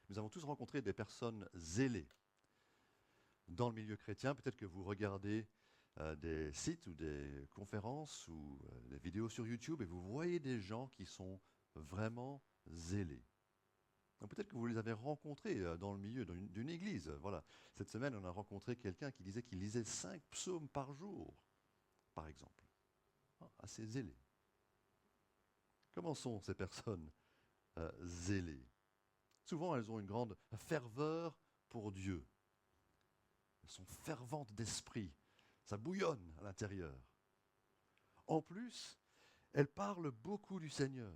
Nous avons tous rencontré des personnes zélées dans le milieu chrétien. Peut-être que vous regardez des sites ou des conférences ou des vidéos sur YouTube et vous voyez des gens qui sont vraiment zélés. Donc peut-être que vous les avez rencontrés dans le milieu d'une église. Voilà. Cette semaine, on a rencontré quelqu'un qui disait qu'il lisait 5 psaumes par jour, par exemple. Assez zélé. Comment sont ces personnes zélées? Souvent, elles ont une grande ferveur pour Dieu. Elles sont ferventes d'esprit. Ça bouillonne à l'intérieur. En plus, elles parlent beaucoup du Seigneur.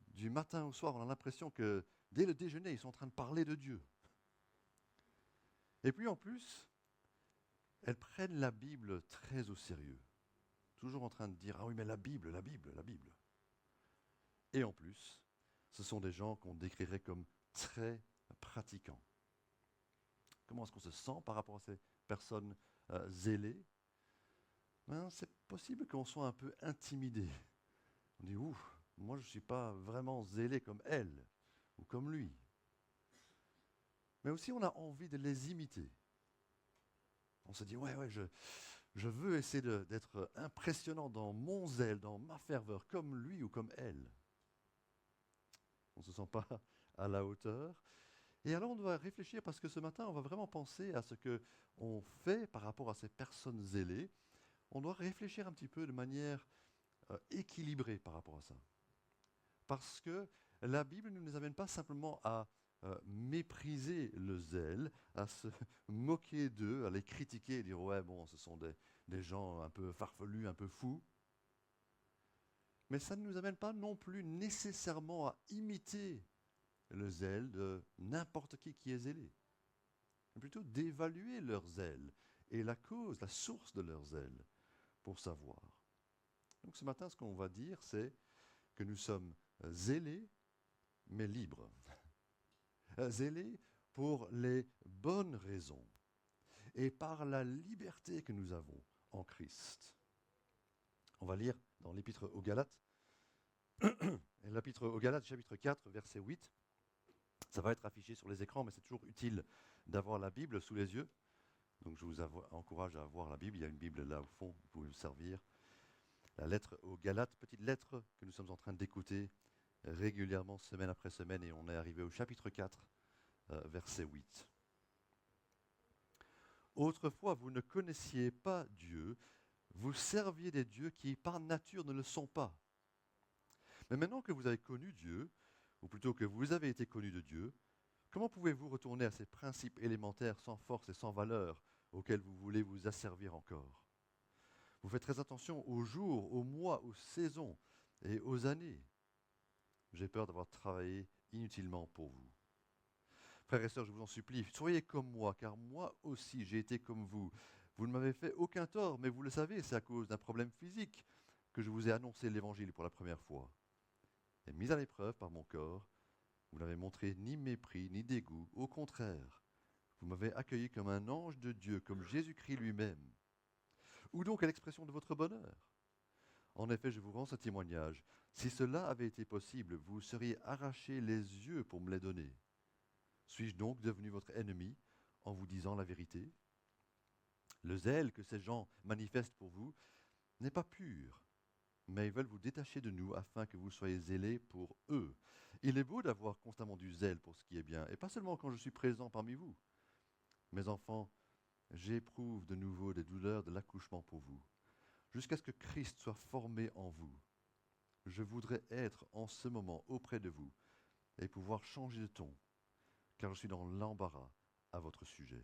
Du matin au soir, on a l'impression que dès le déjeuner, ils sont en train de parler de Dieu. Et puis en plus, elles prennent la Bible très au sérieux. Toujours en train de dire, ah oui, mais la Bible, la Bible, la Bible. Et en plus, ce sont des gens qu'on décrirait comme très pratiquants. Comment est-ce qu'on se sent par rapport à ces personnes zélées? C'est possible qu'on soit un peu intimidé. On dit, ouh, moi je ne suis pas vraiment zélé comme elle ou comme lui. Mais aussi on a envie de les imiter. On se dit, ouais, je veux essayer d'être impressionnant dans mon zèle, dans ma ferveur, comme lui ou comme elle. On ne se sent pas à la hauteur. Et alors on doit réfléchir parce que ce matin, on va vraiment penser à ce qu'on fait par rapport à ces personnes zélées. On doit réfléchir un petit peu de manière équilibrée par rapport à ça. Parce que la Bible ne nous amène pas simplement à mépriser le zèle, à se moquer d'eux, à les critiquer et dire ouais bon, ce sont des gens un peu farfelus, un peu fous. Mais ça ne nous amène pas non plus nécessairement à imiter le zèle de n'importe qui est zélé. Mais plutôt d'évaluer leur zèle et la cause, la source de leur zèle pour savoir. Donc ce matin, ce qu'on va dire, c'est que nous sommes zélés, mais libres. Zélés pour les bonnes raisons et par la liberté que nous avons en Christ. On va lire dans l'Épître aux Galates, l'Épître aux Galates, chapitre 4, verset 8. Ça va être affiché sur les écrans, mais c'est toujours utile d'avoir la Bible sous les yeux. Donc je vous encourage à avoir la Bible. Il y a une Bible là au fond, vous pouvez vous servir. La lettre aux Galates, petite lettre que nous sommes en train d'écouter régulièrement, semaine après semaine, et on est arrivé au chapitre 4, verset 8. Autrefois, vous ne connaissiez pas Dieu, vous serviez des dieux qui, par nature, ne le sont pas. Mais maintenant que vous avez connu Dieu, ou plutôt que vous avez été connu de Dieu, comment pouvez-vous retourner à ces principes élémentaires sans force et sans valeur auxquels vous voulez vous asservir encore? Vous faites très attention aux jours, aux mois, aux saisons et aux années. J'ai peur d'avoir travaillé inutilement pour vous. Frères et sœurs, je vous en supplie, soyez comme moi, car moi aussi j'ai été comme vous. Vous ne m'avez fait aucun tort, mais vous le savez, c'est à cause d'un problème physique que je vous ai annoncé l'Évangile pour la première fois. Et mis à l'épreuve par mon corps, vous n'avez montré ni mépris, ni dégoût. Au contraire, vous m'avez accueilli comme un ange de Dieu, comme Jésus-Christ lui-même. Où donc est l'expression de votre bonheur? En effet, je vous rends ce témoignage. Si cela avait été possible, vous seriez arraché les yeux pour me les donner. Suis-je donc devenu votre ennemi en vous disant la vérité? Le zèle que ces gens manifestent pour vous n'est pas pur, mais ils veulent vous détacher de nous afin que vous soyez zélés pour eux. Il est beau d'avoir constamment du zèle pour ce qui est bien, et pas seulement quand je suis présent parmi vous. Mes enfants, j'éprouve de nouveau des douleurs de l'accouchement pour vous, jusqu'à ce que Christ soit formé en vous. Je voudrais être en ce moment auprès de vous et pouvoir changer de ton, car je suis dans l'embarras à votre sujet.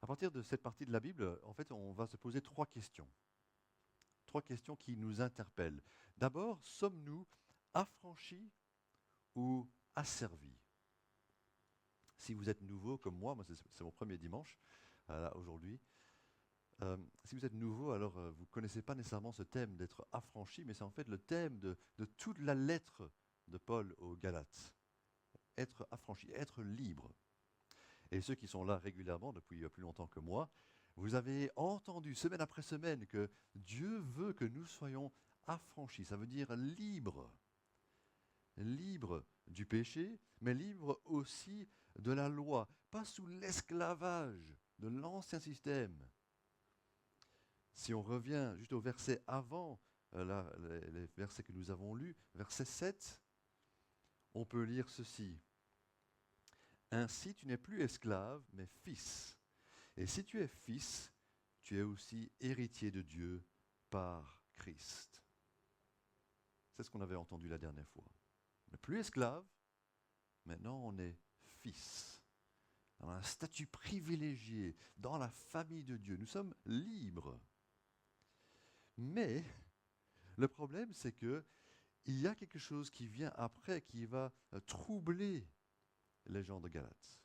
À partir de cette partie de la Bible, en fait, on va se poser trois questions. Trois questions qui nous interpellent. D'abord, sommes-nous affranchis ou asservis? Si vous êtes nouveau comme moi c'est mon premier dimanche aujourd'hui, si vous êtes nouveau, alors vous ne connaissez pas nécessairement ce thème d'être affranchi, mais c'est en fait le thème de toute la lettre de Paul aux Galates. Être affranchi, être libre. Et ceux qui sont là régulièrement depuis plus longtemps que moi, vous avez entendu semaine après semaine que Dieu veut que nous soyons affranchis, ça veut dire libres. libre du péché, mais libre aussi de la loi, pas sous l'esclavage de l'ancien système. Si on revient juste au verset avant, les versets que nous avons lus, verset 7, on peut lire ceci. Ainsi, tu n'es plus esclave, mais fils. Et si tu es fils, tu es aussi héritier de Dieu par Christ. C'est ce qu'on avait entendu la dernière fois. On n'est plus esclave, maintenant on est fils. Dans un statut privilégié, dans la famille de Dieu. Nous sommes libres. Mais le problème, c'est que il y a quelque chose qui vient après, qui va troubler les gens de Galate.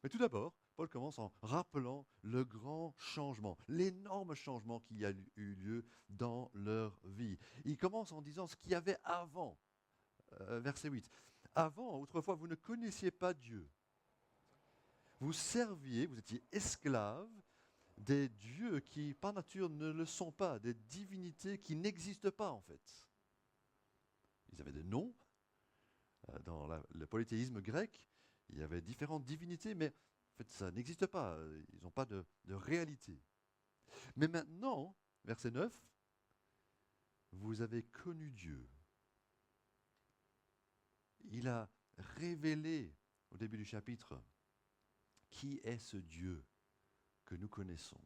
Mais tout d'abord, Paul commence en rappelant le grand changement, l'énorme changement qui a eu lieu dans leur vie. Il commence en disant ce qu'il y avait avant, verset 8. Avant, autrefois, vous ne connaissiez pas Dieu. Vous serviez, vous étiez esclaves des dieux qui, par nature, ne le sont pas, des divinités qui n'existent pas, en fait. Ils avaient des noms. Dans le polythéisme grec, il y avait différentes divinités, mais en fait, ça n'existe pas. Ils n'ont pas de réalité. Mais maintenant, verset 9, vous avez connu Dieu. Il a révélé au début du chapitre qui est ce Dieu que nous connaissons.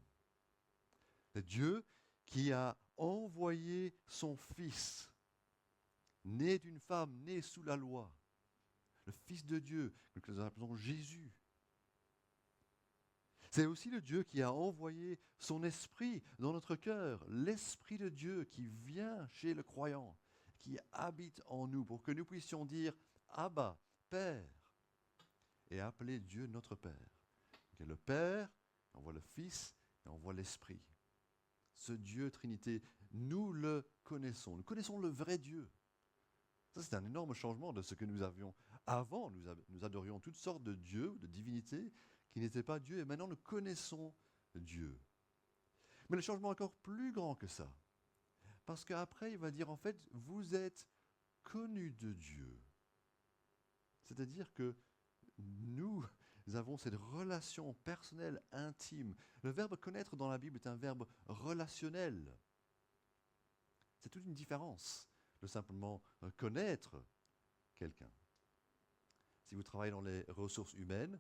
Le Dieu qui a envoyé son Fils, né d'une femme, né sous la loi, le Fils de Dieu, que nous appelons Jésus. C'est aussi le Dieu qui a envoyé son esprit dans notre cœur, l'esprit de Dieu qui vient chez le croyant, qui habite en nous pour que nous puissions dire Abba, Père, et appeler Dieu notre Père. Et le Père envoie le Fils et envoie l'Esprit. Ce Dieu Trinité, nous le connaissons. Nous connaissons le vrai Dieu. Ça, c'est un énorme changement de ce que nous avions. Avant, nous adorions toutes sortes de dieux, de divinités, qui n'étaient pas Dieu, et maintenant nous connaissons Dieu. Mais le changement est encore plus grand que ça. Parce qu'après, il va dire, en fait, vous êtes connus de Dieu. C'est-à-dire que nous avons cette relation personnelle, intime. Le verbe connaître dans la Bible est un verbe relationnel. C'est toute une différence de simplement connaître quelqu'un. Si vous travaillez dans les ressources humaines,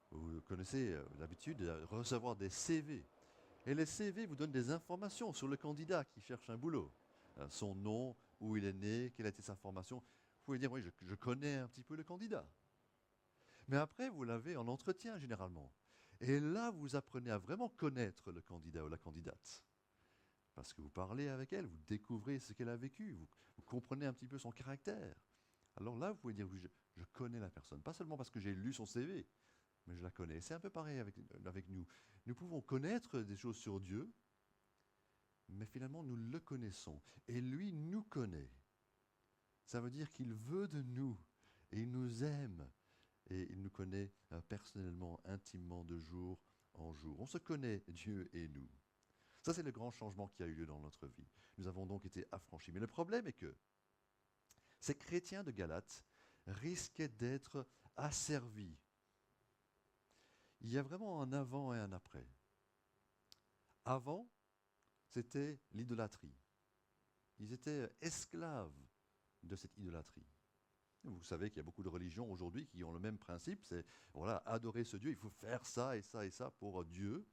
vous connaissez l'habitude de recevoir des CV. Et les CV vous donnent des informations sur le candidat qui cherche un boulot. Son nom, où il est né, quelle a été sa formation. Vous pouvez dire, oui, je connais un petit peu le candidat. Mais après, vous l'avez en entretien généralement. Et là, vous apprenez à vraiment connaître le candidat ou la candidate. Parce que vous parlez avec elle, vous découvrez ce qu'elle a vécu, vous comprenez un petit peu son caractère. Alors là, vous pouvez dire, oui, je connais la personne. Pas seulement parce que j'ai lu son CV, mais je la connais. C'est un peu pareil avec nous. Nous pouvons connaître des choses sur Dieu, mais finalement, nous le connaissons. Et lui nous connaît. Ça veut dire qu'il veut de nous, et il nous aime, et il nous connaît personnellement, intimement, de jour en jour. On se connaît, Dieu et nous. Ça, c'est le grand changement qui a eu lieu dans notre vie. Nous avons donc été affranchis. Mais le problème est que ces chrétiens de Galate risquaient d'être asservis. Il y a vraiment un avant et un après. Avant, c'était l'idolâtrie. Ils étaient esclaves de cette idolâtrie. Vous savez qu'il y a beaucoup de religions aujourd'hui qui ont le même principe, c'est voilà, adorer ce Dieu, il faut faire ça et ça et ça pour Dieu.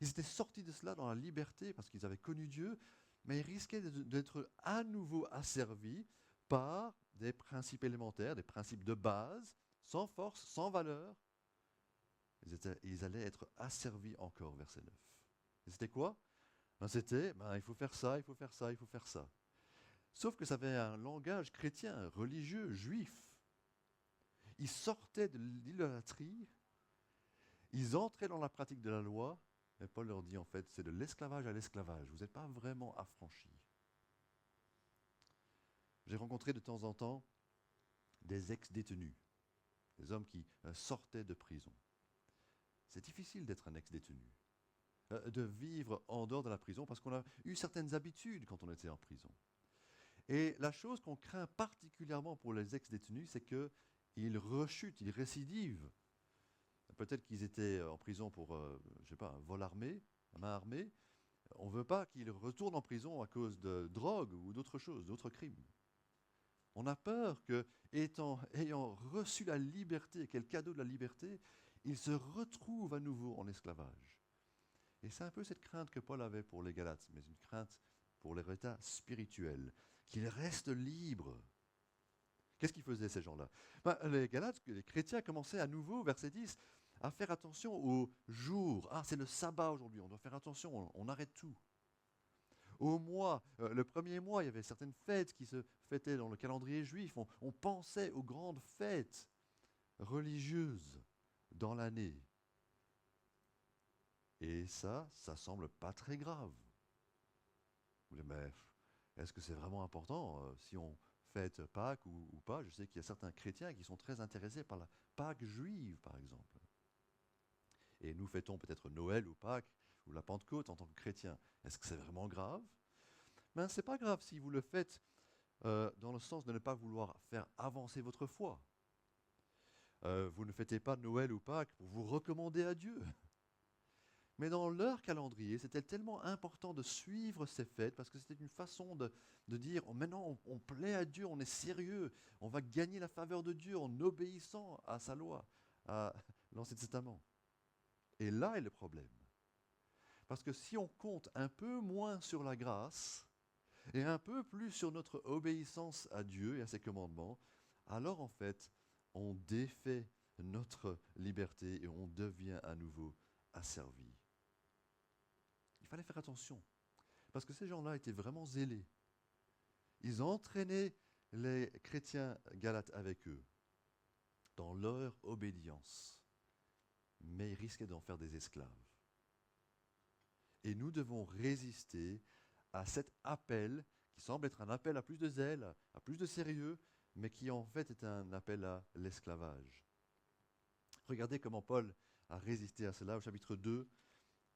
Ils étaient sortis de cela dans la liberté parce qu'ils avaient connu Dieu, mais ils risquaient d'être à nouveau asservis par des principes élémentaires, des principes de base, sans force, sans valeur. Ils allaient être asservis encore, verset 9. Et c'était quoi? C'était, il faut faire ça, il faut faire ça, il faut faire ça. Sauf que ça avait un langage chrétien, religieux, juif. Ils sortaient de l'idolâtrie, ils entraient dans la pratique de la loi, mais Paul leur dit en fait, c'est de l'esclavage à l'esclavage. Vous n'êtes pas vraiment affranchis. J'ai rencontré de temps en temps des ex-détenus, des hommes qui sortaient de prison. C'est difficile d'être un ex-détenu, de vivre en dehors de la prison parce qu'on a eu certaines habitudes quand on était en prison. Et la chose qu'on craint particulièrement pour les ex-détenus, c'est qu'ils rechutent, ils récidivent. Peut-être qu'ils étaient en prison pour, je sais pas, un vol armé, à main armée. On ne veut pas qu'ils retournent en prison à cause de drogue ou d'autres choses, d'autres crimes. On a peur que, ayant reçu la liberté, quel cadeau de la liberté, ils se retrouvent à nouveau en esclavage. Et c'est un peu cette crainte que Paul avait pour les Galates, mais une crainte pour leur état spirituel, qu'ils restent libres. Qu'est-ce qu'ils faisaient ces gens-là? Les Galates, les chrétiens commençaient à nouveau, verset 10, à faire attention au jour. Ah, c'est le sabbat aujourd'hui, on doit faire attention, on arrête tout. Au mois, le premier mois, il y avait certaines fêtes qui se fêtaient dans le calendrier juif. On pensait aux grandes fêtes religieuses dans l'année. Et ça semble pas très grave. Vous dites, mais est-ce que c'est vraiment important si on fête Pâques ou pas? Je sais qu'il y a certains chrétiens qui sont très intéressés par la Pâques juive, par exemple. Et nous fêtons peut-être Noël ou Pâques ou la Pentecôte en tant que chrétiens. Est-ce que c'est vraiment grave? Ben, ce n'est pas grave si vous le faites dans le sens de ne pas vouloir faire avancer votre foi. Vous ne fêtez pas Noël ou Pâques pour vous recommander à Dieu. Mais dans leur calendrier, c'était tellement important de suivre ces fêtes parce que c'était une façon de dire, oh, maintenant on plaît à Dieu, on est sérieux, on va gagner la faveur de Dieu en obéissant à sa loi, à l'Ancien Testament. Et là est le problème. Parce que si on compte un peu moins sur la grâce et un peu plus sur notre obéissance à Dieu et à ses commandements, alors en fait, on défait notre liberté et on devient à nouveau asservi. Il fallait faire attention, parce que ces gens-là étaient vraiment zélés. Ils entraînaient les chrétiens galates avec eux dans leur obédience, mais ils risquaient d'en faire des esclaves. Et nous devons résister à cet appel qui semble être un appel à plus de zèle, à plus de sérieux, mais qui en fait est un appel à l'esclavage. Regardez comment Paul a résisté à cela au chapitre 2.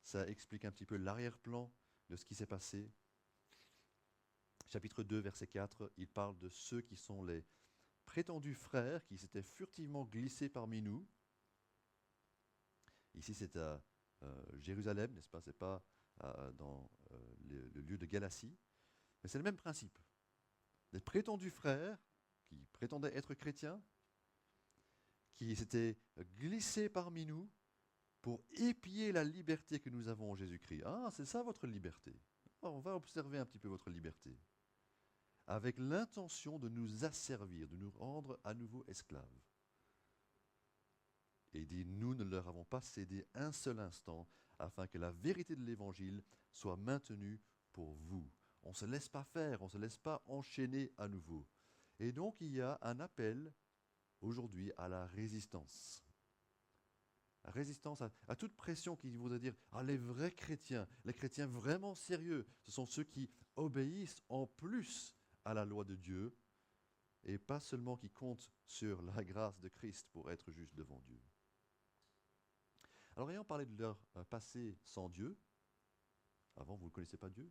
Ça explique un petit peu l'arrière-plan de ce qui s'est passé. Chapitre 2, verset 4, il parle de ceux qui sont les prétendus frères qui s'étaient furtivement glissés parmi nous. Ici, c'est à Jérusalem, n'est-ce pas? Ce n'est pas dans le lieu de Galatie. Mais c'est le même principe. Des prétendus frères qui prétendaient être chrétiens, qui s'étaient glissés parmi nous pour épier la liberté que nous avons en Jésus-Christ. Ah, c'est ça votre liberté. Alors, on va observer un petit peu votre liberté. Avec l'intention de nous asservir, de nous rendre à nouveau esclaves. Et il dit, nous ne leur avons pas cédé un seul instant afin que la vérité de l'Évangile soit maintenue pour vous. On ne se laisse pas faire, on ne se laisse pas enchaîner à nouveau. Et donc il y a un appel aujourd'hui à la résistance. La résistance à toute pression qui voudrait dire « Ah, les vrais chrétiens, les chrétiens vraiment sérieux, ce sont ceux qui obéissent en plus à la loi de Dieu et pas seulement qui comptent sur la grâce de Christ pour être juste devant Dieu. » Alors ayant parlé de leur passé sans Dieu, avant vous ne connaissez pas Dieu,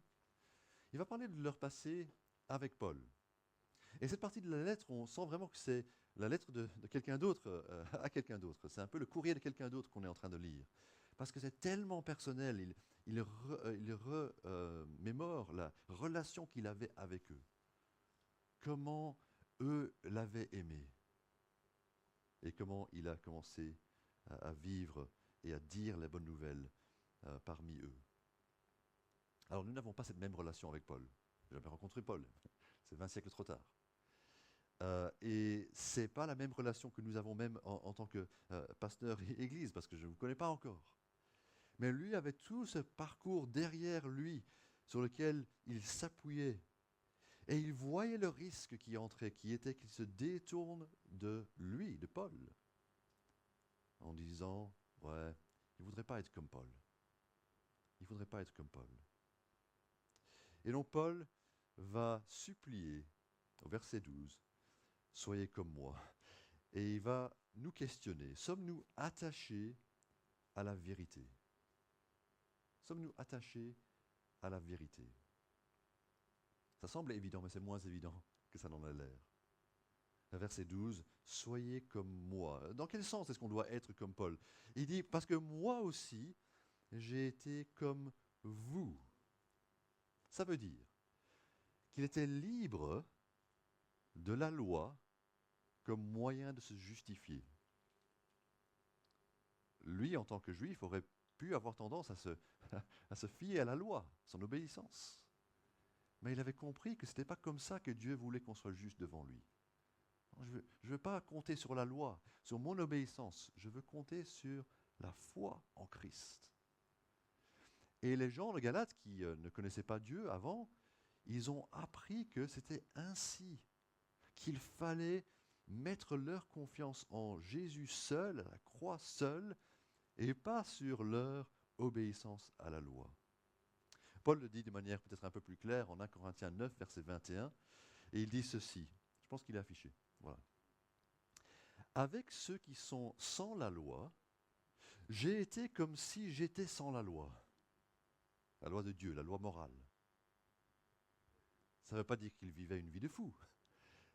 il va parler de leur passé avec Paul. Et cette partie de la lettre, on sent vraiment que c'est la lettre de quelqu'un d'autre à quelqu'un d'autre. C'est un peu le courrier de quelqu'un d'autre qu'on est en train de lire. Parce que c'est tellement personnel, il remémore la relation qu'il avait avec eux. Comment eux l'avaient aimé. Et comment il a commencé à vivre et à dire les bonnes nouvelles parmi eux. Alors nous n'avons pas cette même relation avec Paul. Je n'ai jamais rencontré Paul. C'est 20 siècles trop tard. Et ce n'est pas la même relation que nous avons même en tant que pasteur et église, parce que je ne vous connais pas encore. Mais lui avait tout ce parcours derrière lui sur lequel il s'appuyait. Et il voyait le risque qui entrait, qui était qu'il se détourne de lui, de Paul, en disant, ouais, il ne voudrait pas être comme Paul. Il ne voudrait pas être comme Paul. Et donc Paul va supplier, au verset 12, « Soyez comme moi ». Et il va nous questionner, sommes-nous attachés à la vérité? Sommes-nous attachés à la vérité? Ça semble évident, mais c'est moins évident que ça n'en a l'air. Verset 12, soyez comme moi. Dans quel sens est-ce qu'on doit être comme Paul? Il dit, parce que moi aussi, j'ai été comme vous. Ça veut dire qu'il était libre de la loi comme moyen de se justifier. Lui, en tant que juif, aurait pu avoir tendance à se fier à la loi, son obéissance. Mais il avait compris que ce n'était pas comme ça que Dieu voulait qu'on soit juste devant lui. Je ne veux pas compter sur la loi, sur mon obéissance. Je veux compter sur la foi en Christ. Et les gens de Galate qui ne connaissaient pas Dieu avant, ils ont appris que c'était ainsi, qu'il fallait mettre leur confiance en Jésus seul, à la croix seule, et pas sur leur obéissance à la loi. Paul le dit de manière peut-être un peu plus claire en 1 Corinthiens 9, verset 21, et il dit ceci. Je pense qu'il est affiché. Voilà. Avec ceux qui sont sans la loi, j'ai été comme si j'étais sans la loi de Dieu, la loi morale. Ça ne veut pas dire qu'il vivait une vie de fou,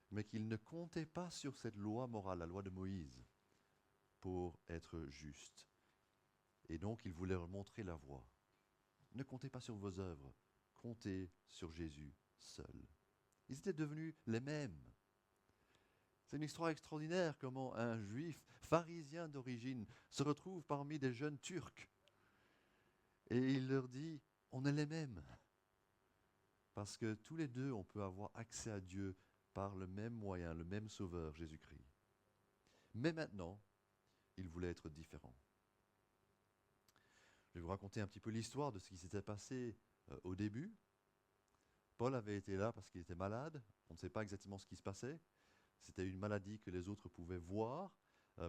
mais qu'il ne comptait pas sur cette loi morale, la loi de Moïse, pour être juste. Et donc, il voulait leur montrer la voie. Ne comptez pas sur vos œuvres, comptez sur Jésus seul. Ils étaient devenus les mêmes. C'est une histoire extraordinaire comment un juif pharisien d'origine se retrouve parmi des jeunes turcs. Et il leur dit, on est les mêmes. Parce que tous les deux, on peut avoir accès à Dieu par le même moyen, le même sauveur, Jésus-Christ. Mais maintenant, il voulait être différent. Je vais vous raconter un petit peu l'histoire de ce qui s'était passé au début. Paul avait été là parce qu'il était malade. On ne sait pas exactement ce qui se passait. C'était une maladie que les autres pouvaient voir.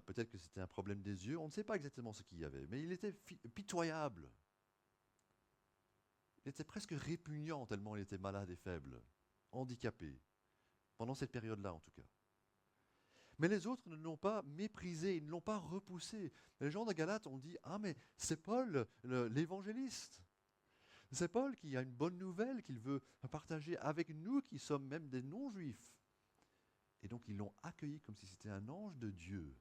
Peut-être que c'était un problème des yeux. On ne sait pas exactement ce qu'il y avait. Mais il était pitoyable. Il était presque répugnant tellement il était malade et faible, handicapé, pendant cette période-là en tout cas. Mais les autres ne l'ont pas méprisé, ils ne l'ont pas repoussé. Les gens de Galate ont dit, ah mais c'est Paul, l'évangéliste. C'est Paul qui a une bonne nouvelle qu'il veut partager avec nous qui sommes même des non-juifs. Et donc ils l'ont accueilli comme si c'était un ange de Dieu,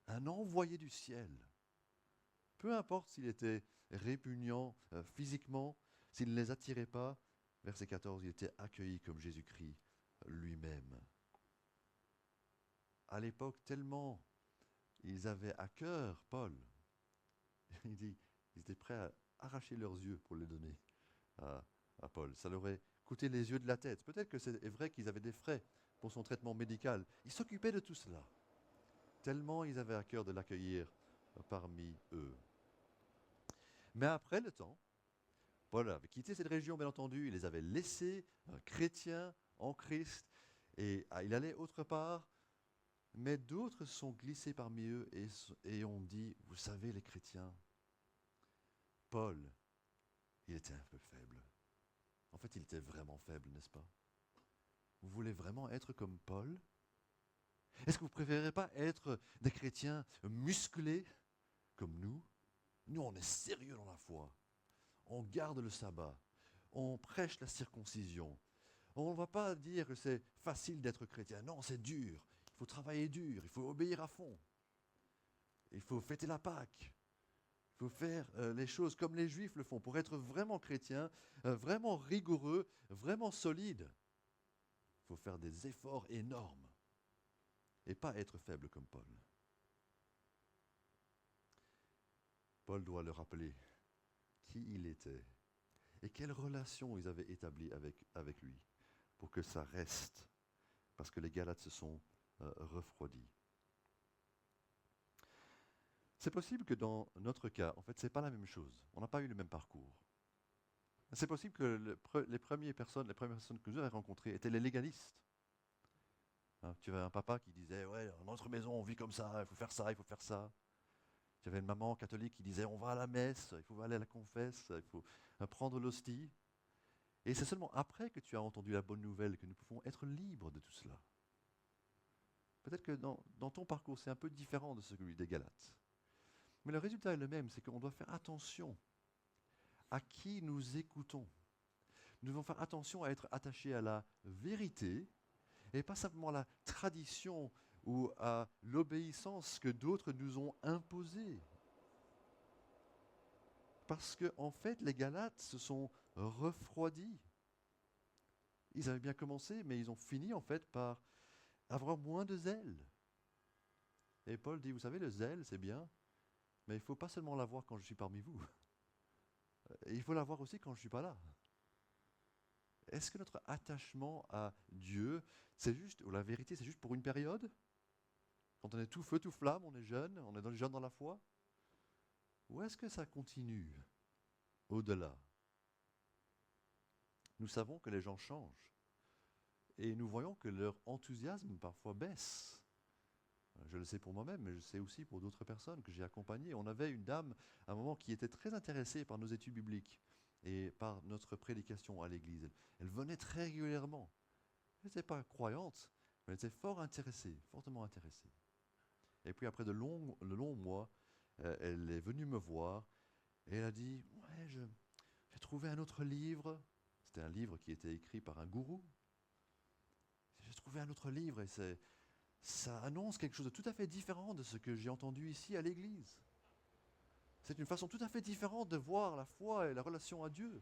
un envoyé du ciel. Peu importe s'il était répugnant physiquement, s'il ne les attirait pas, verset 14, il était accueilli comme Jésus-Christ lui-même. À l'époque, tellement ils avaient à cœur Paul, il dit, ils étaient prêts à arracher leurs yeux pour les donner à Paul. Ça leur aurait coûté les yeux de la tête. Peut-être que c'est vrai qu'ils avaient des frais pour son traitement médical. Ils s'occupaient de tout cela. Tellement ils avaient à cœur de l'accueillir parmi eux. Mais après le temps, Paul avait quitté cette région, bien entendu, il les avait laissés chrétiens en Christ, et il allait autre part, mais d'autres sont glissés parmi eux et ont dit, vous savez les chrétiens, Paul, il était un peu faible. En fait, il était vraiment faible, n'est-ce pas? Vous voulez vraiment être comme Paul? Est-ce que vous ne préférez pas être des chrétiens musclés comme nous? Nous, on est sérieux dans la foi. On garde le sabbat. On prêche la circoncision. On ne va pas dire que c'est facile d'être chrétien. Non, c'est dur. Il faut travailler dur. Il faut obéir à fond. Il faut fêter la Pâque. Il faut faire les choses comme les Juifs le font. Pour être vraiment chrétien, vraiment rigoureux, vraiment solide, il faut faire des efforts énormes et pas être faible comme Paul. Paul doit leur rappeler qui il était et quelle relation ils avaient établie avec lui pour que ça reste, parce que les Galates se sont refroidis. C'est possible que dans notre cas, en fait, ce n'est pas la même chose. On n'a pas eu le même parcours. C'est possible que les premières personnes que nous avons rencontrées étaient les légalistes. Hein, tu avais un papa qui disait, ouais, dans notre maison, on vit comme ça, il faut faire ça, il faut faire ça. Tu avais une maman catholique qui disait, on va à la messe, il faut aller à la confesse, il faut prendre l'hostie. Et c'est seulement après que tu as entendu la bonne nouvelle que nous pouvons être libres de tout cela. Peut-être que dans ton parcours, c'est un peu différent de celui des Galates. Mais le résultat est le même, c'est qu'on doit faire attention à qui nous écoutons. nous devons faire attention à être attachés à la vérité et pas simplement à la tradition ou à l'obéissance que d'autres nous ont imposée. Parce que, en fait, les Galates se sont refroidis. Ils avaient bien commencé, mais ils ont fini, en fait, par avoir moins de zèle. Et Paul dit, vous savez, le zèle, c'est bien, mais il ne faut pas seulement l'avoir quand je suis parmi vous. Il faut l'avoir aussi quand je ne suis pas là. Est-ce que notre attachement à Dieu, c'est juste, ou la vérité, c'est juste pour une période? Quand on est tout feu, tout flamme, on est jeune, on est jeune dans la foi? Ou est-ce que ça continue au-delà? Nous savons que les gens changent. Et nous voyons que leur enthousiasme parfois baisse. Je le sais pour moi-même, mais je sais aussi pour d'autres personnes que j'ai accompagnées. On avait une dame, à un moment, qui était très intéressée par nos études bibliques et par notre prédication à l'église. Elle venait très régulièrement. Elle n'était pas croyante, mais elle était fort intéressée, fortement intéressée. Et puis après de longs mois, elle est venue me voir et elle a dit « Ouais, j'ai trouvé un autre livre. » C'était un livre qui était écrit par un gourou. J'ai trouvé un autre livre et ça annonce quelque chose de tout à fait différent de ce que j'ai entendu ici à l'église. C'est une façon tout à fait différente de voir la foi et la relation à Dieu.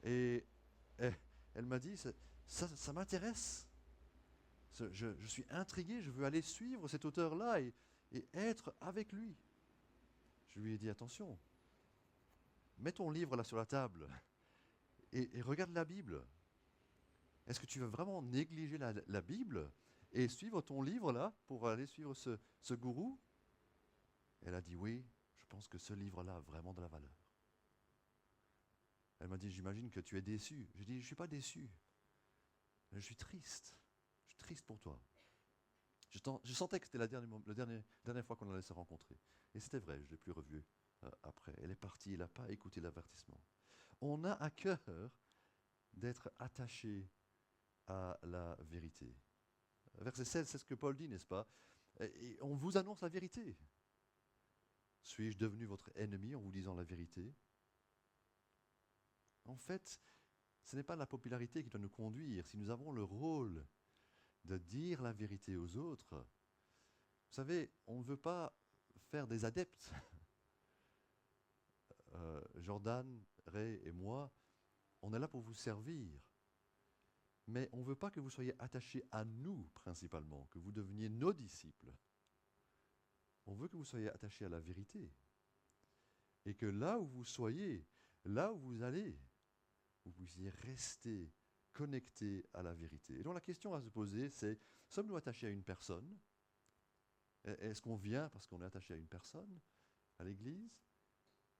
Et elle m'a dit, ça m'intéresse. Je suis intrigué, je veux aller suivre cet auteur-là et être avec lui. Je lui ai dit, attention, mets ton livre là sur la table et regarde la Bible. Est-ce que tu veux vraiment négliger la Bible et suivre ton livre là pour aller suivre ce gourou? Elle a dit oui, je pense que ce livre-là a vraiment de la valeur. Elle m'a dit, j'imagine que tu es déçu. J'ai dit, je ne suis pas déçu. Je suis triste. Je suis triste pour toi. Je sentais que c'était la dernière fois qu'on allait se rencontrer. Et c'était vrai, je ne l'ai plus revue après. Elle est partie, elle n'a pas écouté l'avertissement. On a à cœur d'être attaché à la vérité. Verset 16, c'est ce que Paul dit, n'est-ce pas? Et on vous annonce la vérité. Suis-je devenu votre ennemi en vous disant la vérité? En fait, ce n'est pas la popularité qui doit nous conduire. Si nous avons le rôle de dire la vérité aux autres, vous savez, on ne veut pas faire des adeptes. Jordan, Ray et moi, on est là pour vous servir. Mais on ne veut pas que vous soyez attachés à nous principalement, que vous deveniez nos disciples. On veut que vous soyez attachés à la vérité. Et que là où vous soyez, là où vous allez, vous puissiez rester connectés à la vérité. Et donc la question à se poser, c'est, sommes-nous attachés à une personne? Est-ce qu'on vient parce qu'on est attaché à une personne, à l'Église?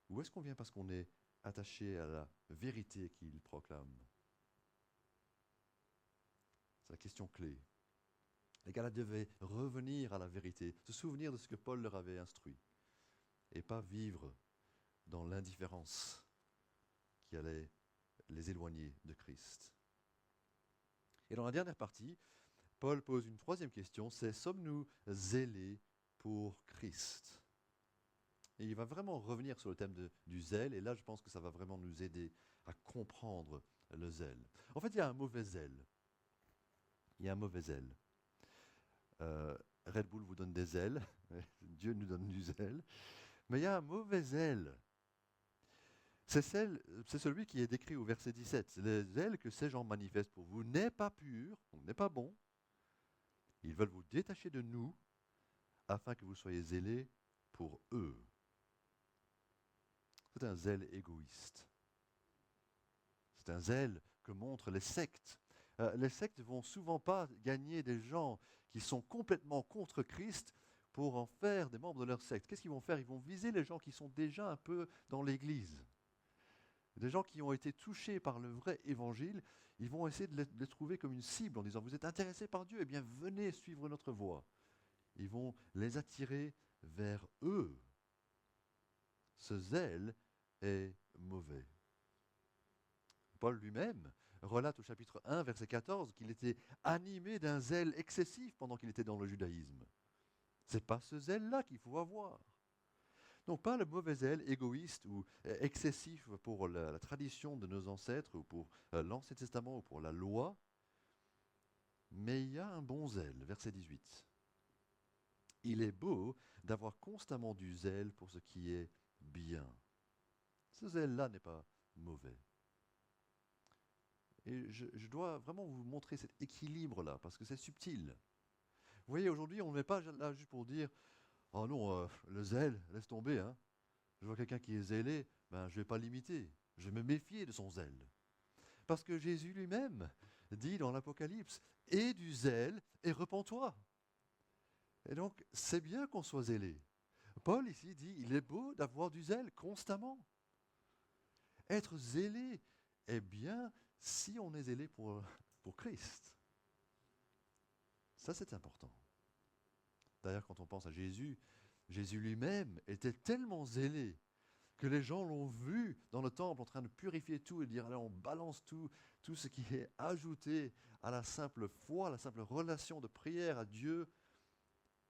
Ou est-ce qu'on vient parce qu'on est attaché à la vérité qu'il proclame? C'est la question clé. Les Galates devaient revenir à la vérité, se souvenir de ce que Paul leur avait instruit, et pas vivre dans l'indifférence qui allait les éloigner de Christ. Et dans la dernière partie, Paul pose une troisième question, c'est sommes-nous zélés pour Christ? Et il va vraiment revenir sur le thème du zèle, et là je pense que ça va vraiment nous aider à comprendre le zèle. En fait, il y a un mauvais zèle. Il y a un mauvais zèle. Red Bull vous donne des ailes, Dieu nous donne du zèle, mais il y a un mauvais zèle. C'est celui qui est décrit au verset 17. Le zèle que ces gens manifestent pour vous n'est pas pur, n'est pas bon. Ils veulent vous détacher de nous afin que vous soyez zélés pour eux. C'est un zèle égoïste. C'est un zèle que montrent les sectes. Les sectes ne vont souvent pas gagner des gens qui sont complètement contre Christ pour en faire des membres de leur secte. Qu'est-ce qu'ils vont faire? Ils vont viser les gens qui sont déjà un peu dans l'Église. Des gens qui ont été touchés par le vrai évangile, ils vont essayer de les trouver comme une cible en disant « Vous êtes intéressés par Dieu? Eh bien, venez suivre notre voie. » Ils vont les attirer vers eux. Ce zèle est mauvais. Paul lui-même relate au chapitre 1, verset 14, qu'il était animé d'un zèle excessif pendant qu'il était dans le judaïsme. Ce n'est pas ce zèle-là qu'il faut avoir. Donc pas le mauvais zèle égoïste ou excessif pour la tradition de nos ancêtres ou pour l'Ancien Testament ou pour la loi, mais il y a un bon zèle, verset 18. Il est beau d'avoir constamment du zèle pour ce qui est bien. Ce zèle-là n'est pas mauvais. Et je dois vraiment vous montrer cet équilibre-là, parce que c'est subtil. Vous voyez, aujourd'hui, on ne met pas là juste pour dire oh non, le zèle, laisse tomber. Hein. Je vois quelqu'un qui est zélé, ben, je ne vais pas l'imiter. Je vais me méfier de son zèle. Parce que Jésus lui-même dit dans l'Apocalypse aie du zèle et repens-toi. Et donc, c'est bien qu'on soit zélé. Paul ici dit il est beau d'avoir du zèle constamment. Être zélé est bien si on est zélé pour Christ. Ça, c'est important. D'ailleurs, quand on pense à Jésus, Jésus lui-même était tellement zélé que les gens l'ont vu dans le temple en train de purifier tout et dire allez, on balance tout ce qui est ajouté à la simple foi, à la simple relation de prière à Dieu.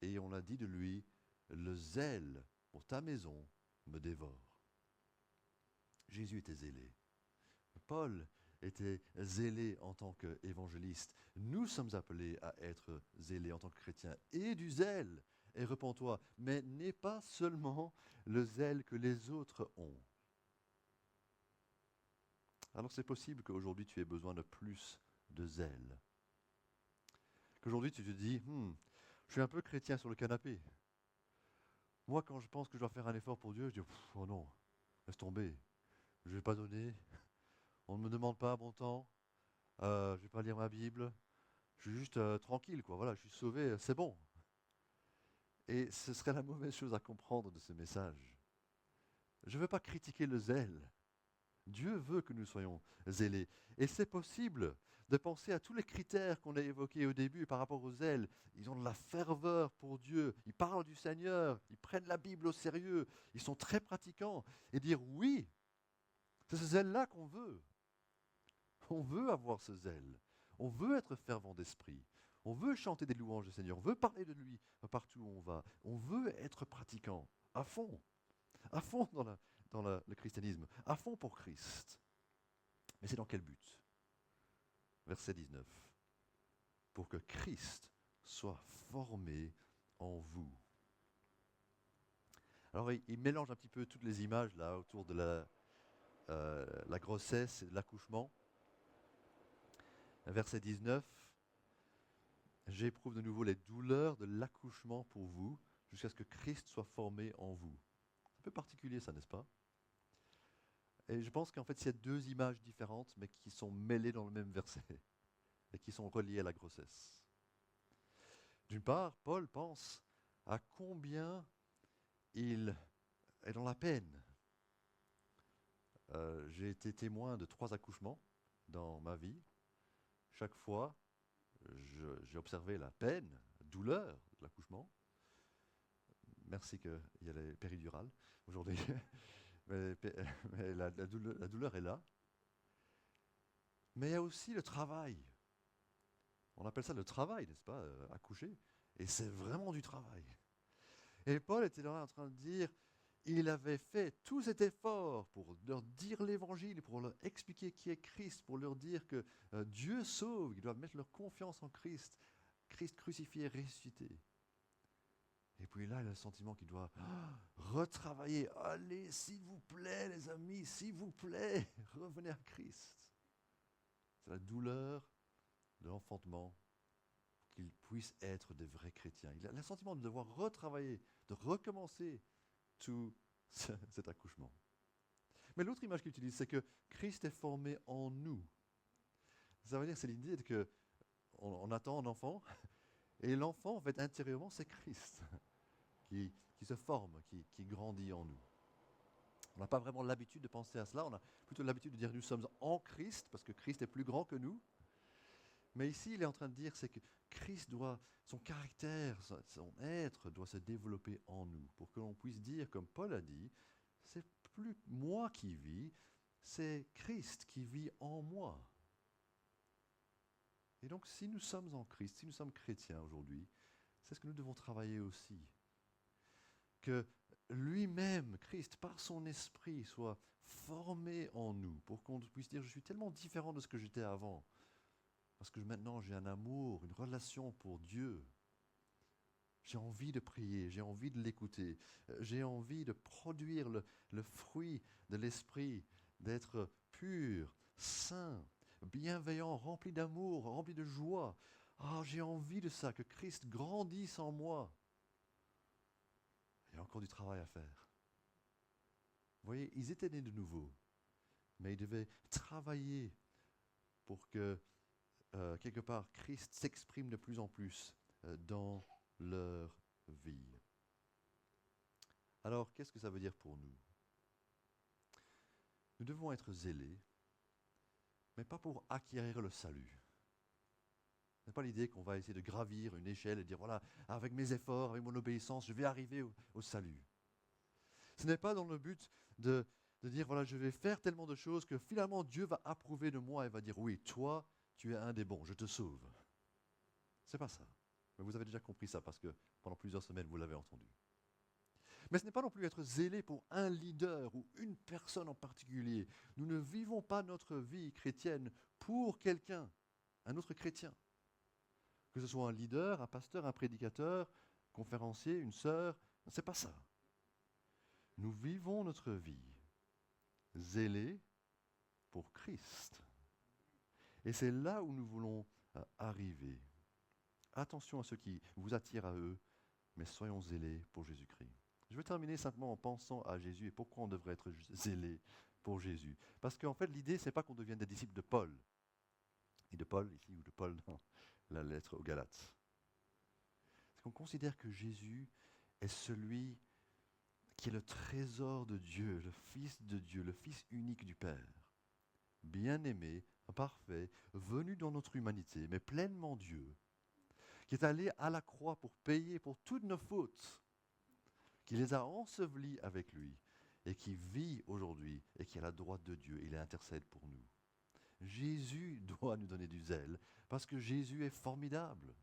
Et on a dit de lui, le zèle pour ta maison me dévore. Jésus était zélé. Paul était zélé en tant qu'évangéliste. Nous sommes appelés à être zélés en tant que chrétiens. Et du zèle, et repens-toi, mais n'est pas seulement le zèle que les autres ont. Alors c'est possible qu'aujourd'hui tu aies besoin de plus de zèle. Qu'aujourd'hui tu te dis, je suis un peu chrétien sur le canapé. Moi quand je pense que je dois faire un effort pour Dieu, je dis, oh non, laisse tomber, je ne vais pas donner, on ne me demande pas mon temps, je ne vais pas lire ma Bible, je suis juste tranquille, quoi. Voilà, je suis sauvé, c'est bon. Et ce serait la mauvaise chose à comprendre de ce message. Je ne veux pas critiquer le zèle. Dieu veut que nous soyons zélés. Et c'est possible de penser à tous les critères qu'on a évoqués au début par rapport au zèle. Ils ont de la ferveur pour Dieu, ils parlent du Seigneur, ils prennent la Bible au sérieux, ils sont très pratiquants. Et dire oui, c'est ce zèle-là qu'on veut. On veut avoir ce zèle. On veut être fervent d'esprit. On veut chanter des louanges du Seigneur. On veut parler de lui partout où on va. On veut être pratiquant à fond dans le christianisme, à fond pour Christ. Mais c'est dans quel but? Verset 19. Pour que Christ soit formé en vous. Alors il mélange un petit peu toutes les images là autour de la grossesse et de l'accouchement. Verset 19. J'éprouve de nouveau les douleurs de l'accouchement pour vous, jusqu'à ce que Christ soit formé en vous. C'est un peu particulier ça, n'est-ce pas? Et je pense qu'en fait, il y a deux images différentes, mais qui sont mêlées dans le même verset, et qui sont reliées à la grossesse. D'une part, Paul pense à combien il est dans la peine. J'ai été témoin de 3 accouchements dans ma vie. Chaque fois, j'ai observé la peine, la douleur de l'accouchement. Merci qu'il y a les péridurales aujourd'hui. mais la douleur est là. Mais il y a aussi le travail. On appelle ça le travail, n'est-ce pas, accoucher. Et c'est vraiment du travail. Et Paul était là en train de dire, il avait fait tout cet effort pour leur dire l'évangile, pour leur expliquer qui est Christ, pour leur dire que Dieu sauve, ils doivent mettre leur confiance en Christ, Christ crucifié et ressuscité. Et puis là, il a le sentiment qu'il doit retravailler. Allez, s'il vous plaît, les amis, s'il vous plaît, revenez à Christ. C'est la douleur de l'enfantement, qu'ils puissent être des vrais chrétiens. Il a le sentiment de devoir retravailler, de recommencer tout cet accouchement. Mais l'autre image qu'il utilise, c'est que Christ est formé en nous. Ça veut dire, c'est l'idée que on attend un enfant, et l'enfant, en fait, intérieurement, c'est Christ qui se forme, qui grandit en nous. On n'a pas vraiment l'habitude de penser à cela, on a plutôt l'habitude de dire nous sommes en Christ, parce que Christ est plus grand que nous. Mais ici, il est en train de dire, c'est que Christ son caractère, son être doit se développer en nous, pour que l'on puisse dire, comme Paul a dit, c'est plus moi qui vis, c'est Christ qui vit en moi. Et donc, si nous sommes en Christ, si nous sommes chrétiens aujourd'hui, c'est ce que nous devons travailler aussi. Que lui-même, Christ, par son esprit, soit formé en nous pour qu'on puisse dire, je suis tellement différent de ce que j'étais avant, parce que maintenant j'ai un amour, une relation pour Dieu. J'ai envie de prier, j'ai envie de l'écouter, j'ai envie de produire le fruit de l'esprit, d'être pur, saint, bienveillant, rempli d'amour, rempli de joie. Ah, j'ai envie de ça, que Christ grandisse en moi. Il y a encore du travail à faire. Vous voyez, ils étaient nés de nouveau, mais ils devaient travailler pour que, quelque part, Christ s'exprime de plus en plus dans leur vie. Alors, qu'est-ce que ça veut dire pour nous? Nous devons être zélés, mais pas pour acquérir le salut. Ce n'est pas l'idée qu'on va essayer de gravir une échelle et dire, voilà, avec mes efforts, avec mon obéissance, je vais arriver au salut. Ce n'est pas dans le but de dire, voilà, je vais faire tellement de choses que finalement Dieu va approuver de moi et va dire, oui, toi, tu es un des bons, je te sauve. C'est pas ça. Mais vous avez déjà compris ça parce que pendant plusieurs semaines, vous l'avez entendu. Mais ce n'est pas non plus être zélé pour un leader ou une personne en particulier. Nous ne vivons pas notre vie chrétienne pour quelqu'un, un autre chrétien. Que ce soit un leader, un pasteur, un prédicateur, conférencier, une sœur, c'est pas ça. Nous vivons notre vie zélés pour Christ. Et c'est là où nous voulons arriver. Attention à ceux qui vous attirent à eux, mais soyons zélés pour Jésus-Christ. Je vais terminer simplement en pensant à Jésus et pourquoi on devrait être zélé pour Jésus. Parce qu'en fait, l'idée, ce n'est pas qu'on devienne des disciples de Paul. Et de Paul ici, ou de Paul dans la lettre aux Galates. C'est qu'on considère que Jésus est celui qui est le trésor de Dieu, le Fils de Dieu, le Fils unique du Père. Bien-aimé, parfait, venu dans notre humanité, mais pleinement Dieu, qui est allé à la croix pour payer pour toutes nos fautes, qui les a ensevelis avec lui, et qui vit aujourd'hui, et qui est à la droite de Dieu, il intercède pour nous. Jésus doit nous donner du zèle, parce que Jésus est formidable.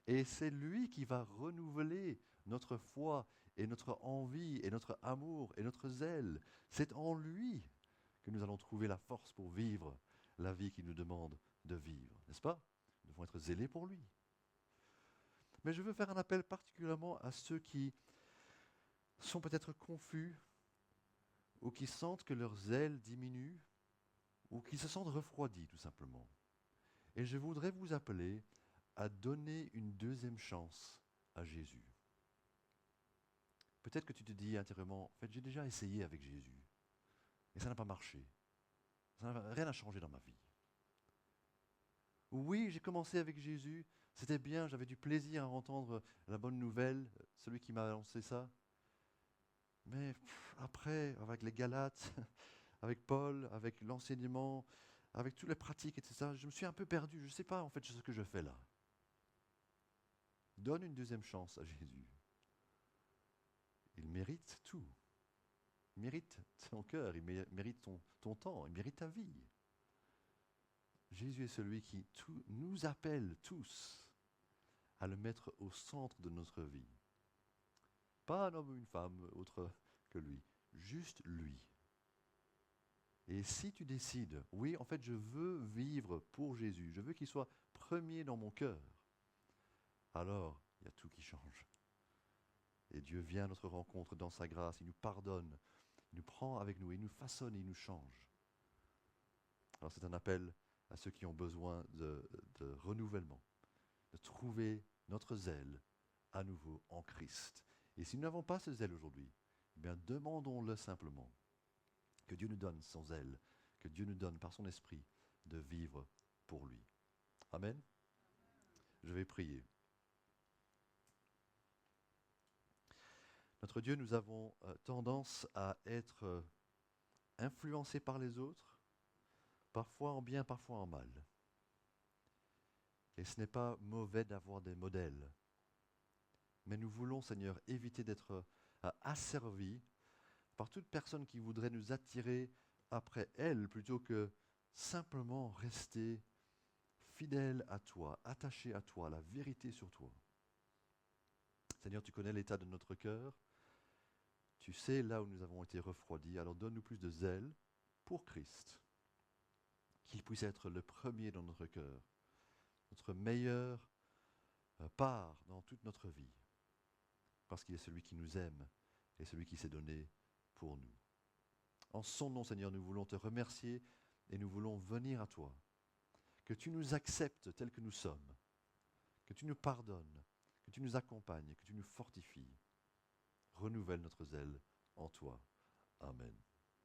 Et c'est lui qui va renouveler notre foi, et notre envie, et notre amour, et notre zèle. C'est en lui que nous allons trouver la force pour vivre la vie qu'il nous demande de vivre, n'est-ce pas? Nous devons être zélés pour lui. Mais je veux faire un appel particulièrement à ceux qui sont peut-être confus ou qui sentent que leur zèle diminue ou qui se sentent refroidis tout simplement. Et je voudrais vous appeler à donner une deuxième chance à Jésus. Peut-être que tu te dis intérieurement, en fait j'ai déjà essayé avec Jésus et ça n'a pas marché. Rien n'a changé dans ma vie. Oui, j'ai commencé avec Jésus, c'était bien, j'avais du plaisir à entendre la bonne nouvelle, celui qui m'a annoncé ça. Mais après, avec les Galates, avec Paul, avec l'enseignement, avec toutes les pratiques, etc., je me suis un peu perdu. Je ne sais pas en fait ce que je fais là. Donne une deuxième chance à Jésus. Il mérite tout. Il mérite ton cœur, il mérite ton temps, il mérite ta vie. Jésus est celui qui nous appelle tous à le mettre au centre de notre vie. Pas un homme ou une femme autre que lui, juste lui. Et si tu décides, oui, en fait, je veux vivre pour Jésus, je veux qu'il soit premier dans mon cœur, alors il y a tout qui change. Et Dieu vient à notre rencontre dans sa grâce, il nous pardonne, il nous prend avec nous, il nous façonne, il nous change. Alors c'est un appel à ceux qui ont besoin de renouvellement, de trouver notre zèle à nouveau en Christ. Et si nous n'avons pas ce zèle aujourd'hui, eh bien demandons-le simplement. Que Dieu nous donne son zèle, que Dieu nous donne par son esprit de vivre pour lui. Amen. Je vais prier. Notre Dieu, nous avons tendance à être influencés par les autres, parfois en bien, parfois en mal. Et ce n'est pas mauvais d'avoir des modèles. Mais nous voulons, Seigneur, éviter d'être asservis par toute personne qui voudrait nous attirer après elle, plutôt que simplement rester fidèle à toi, attaché à toi, la vérité sur toi. Seigneur, tu connais l'état de notre cœur. Tu sais là où nous avons été refroidis, alors donne-nous plus de zèle pour Christ, qu'il puisse être le premier dans notre cœur, notre meilleure part dans toute notre vie, parce qu'il est celui qui nous aime et celui qui s'est donné pour nous. En son nom, Seigneur, nous voulons te remercier et nous voulons venir à toi. Que tu nous acceptes tels que nous sommes, que tu nous pardonnes, que tu nous accompagnes, que tu nous fortifies. Renouvelle notre zèle en toi. Amen.